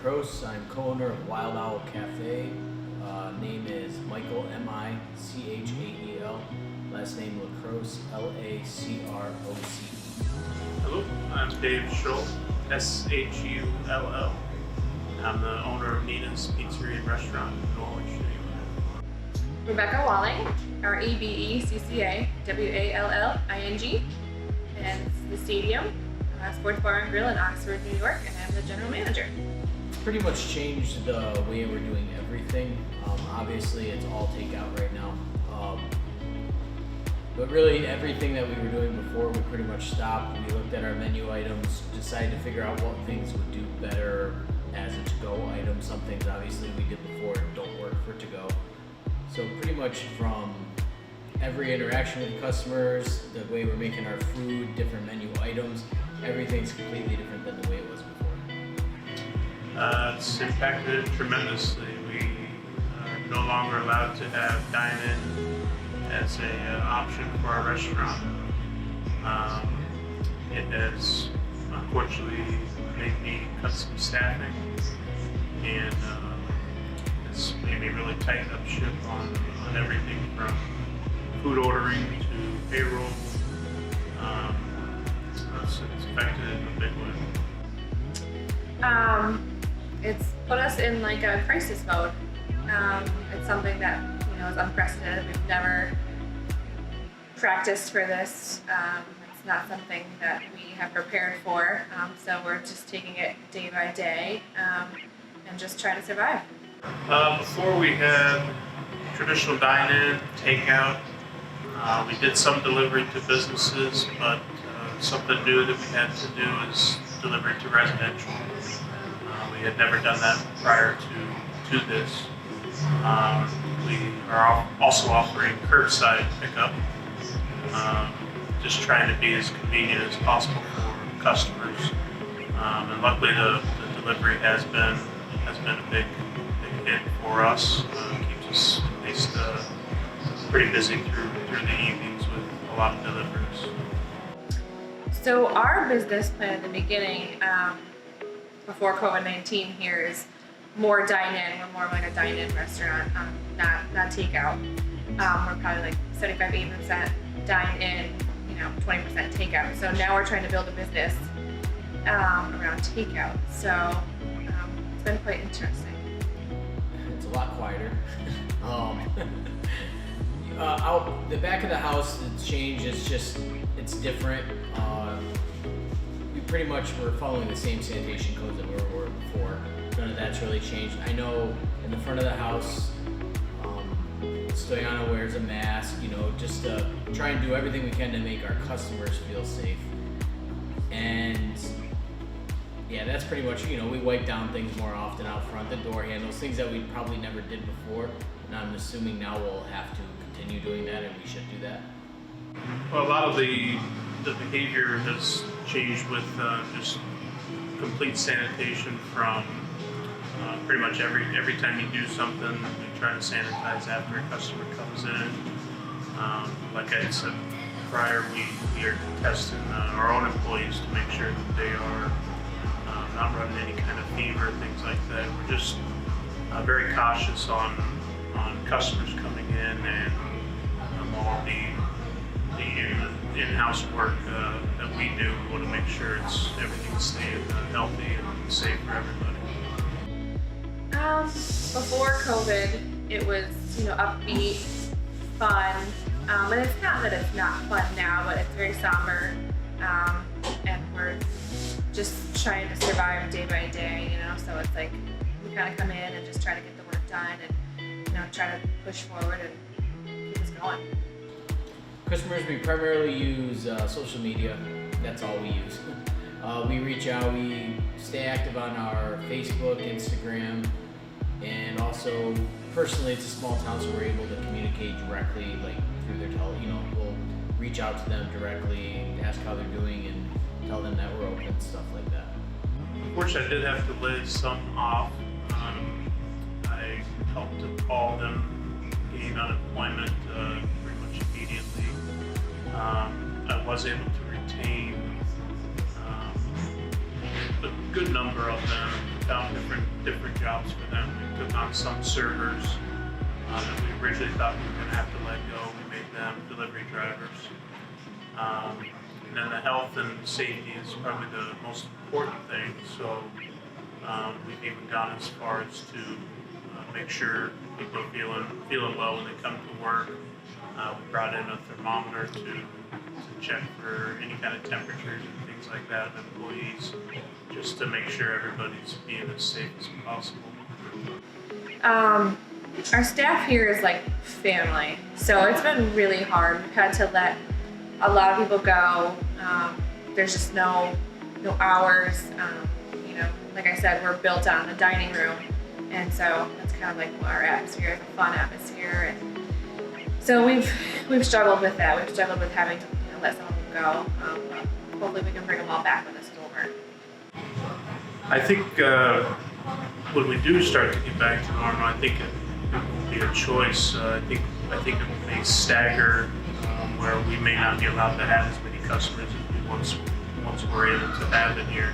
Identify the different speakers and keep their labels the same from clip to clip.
Speaker 1: LaCrosse. I'm co-owner of Wild Owl Cafe. Name is Michael, Michael. Last name LaCrosse, Lacroce.
Speaker 2: Hello, I'm Dave Schull, Shull. I'm the owner of Nina's Pizzeria and Restaurant in Norwich, New York.
Speaker 3: Rebecca Walling, Rebecca Walling, and it's the Stadium Sports Bar and Grill in Oxford, New York, and I'm the general manager.
Speaker 1: Pretty much changed the way we're doing everything. Obviously, it's all takeout right now. But really, everything that we were doing before, we pretty much stopped. We looked at our menu items, decided to figure out what things would do better as a to-go item. Some things, obviously, we did before don't work for to-go. So pretty much from every interaction with the customers, the way we're making our food, different menu items, everything's completely different than the way it was before.
Speaker 2: It's impacted tremendously. We are no longer allowed to have dine-in as an option for our restaurant. It has unfortunately made me cut some staffing, and it's made me really tighten up ship on everything from food ordering to payroll. It's affected it in a big way.
Speaker 3: It's put us in like a crisis mode. It's something that is unprecedented. We've never practiced for this. It's not something that we have prepared for. So we're just taking it day by day and just trying to survive.
Speaker 2: Before we had traditional dine-in, takeout. We did some delivery to businesses, but something new that we had to do is delivery to residential. We had never done that prior to this. We are also offering curbside pickup, just trying to be as convenient as possible for customers. And luckily, the delivery has been a big hit for us. Keeps us at least pretty busy through the evenings with a lot of deliveries.
Speaker 3: So our business plan at the beginning, before COVID-19 here, is more dine-in. We're more like a dine-in restaurant, not takeout. We're probably like 75-80% dine-in, 20% takeout. So now we're trying to build a business around takeout. So it's been quite interesting.
Speaker 1: It's a lot quieter. Out the back of the house, it's changed. It's different. We pretty much were following the same sanitation codes that we were before. None of that's really changed. I know in the front of the house, Stoyana wears a mask, just to try and do everything we can to make our customers feel safe. And yeah, that's pretty much, we wipe down things more often out front, the door handles, things that we probably never did before. And I'm assuming now we'll have to continue doing that, and we should do that.
Speaker 2: Well, a lot of the behavior has changed with just complete sanitation from pretty much every time you do something, we try to sanitize after a customer comes in. Like I said prior, we are testing our own employees to make sure that they are not running any kind of fever, things like that. We're just very cautious on customers coming in and all the in-house work that we do. We want to make sure everything's staying healthy and safe for everybody.
Speaker 3: Before COVID, it was upbeat, fun, and it's not that it's not fun now, but it's very somber, and we're just trying to survive day by day. So it's like we kind of come in and just try to get the work done, and try to push forward and keep us going.
Speaker 1: Customers, we primarily use social media. That's all we use. We reach out, we stay active on our Facebook, Instagram, and also personally, it's a small town, so we're able to communicate directly, like through their we'll reach out to them directly, ask how they're doing, and tell them that we're open, stuff like that.
Speaker 2: Unfortunately, I did have to lay some off. I helped to call them, gain unemployment pretty much immediately. I was able to retain a good number of them found different jobs for them. We took on some servers that we originally thought we were going to have to let go. We made them delivery drivers. And then the health and safety is probably the most important thing. So we've even gone as far as to make sure people are feeling well when they come to work. We brought in a thermometer to check for any kind of temperatures and things like that of employees, just to make sure everybody's being as safe as possible.
Speaker 3: Our staff here is like family, so it's been really hard. We've had to let a lot of people go. There's just no hours. You know, like I said, we're built on a dining room, and so that's kind of like our atmosphere is a fun atmosphere. And so we've struggled with that. We've struggled with having to let some of them go. But hopefully we can bring them all back when this is over.
Speaker 2: I think when we do start to get back to normal, I think it will be a choice. I think it may stagger where we may not be allowed to have as many customers as we once were able to have in here.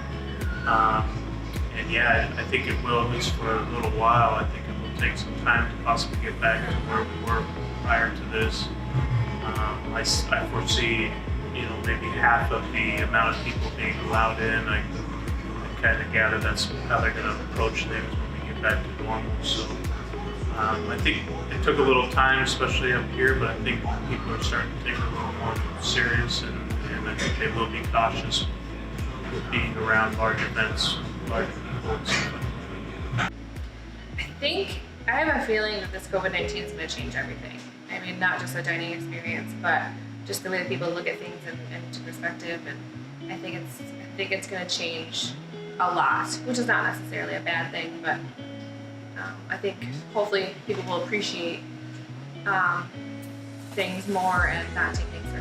Speaker 2: And yeah, I think it will, at least for a little while. I think it will take some time to possibly get back to where we were prior to this. I foresee, maybe half of the amount of people being allowed in. I kind of gather that's how they're going to approach things when we get back to normal. So I think it took a little time, especially up here, but I think people are starting to take it a little more serious, and I think they will be cautious with being around large events, large people, and stuff like that.
Speaker 3: I have a feeling that this COVID-19 is going to change everything. I mean, not just the dining experience, but just the way that people look at things into perspective. And I think it's going to change a lot, which is not necessarily a bad thing, but I think hopefully people will appreciate things more and not take things for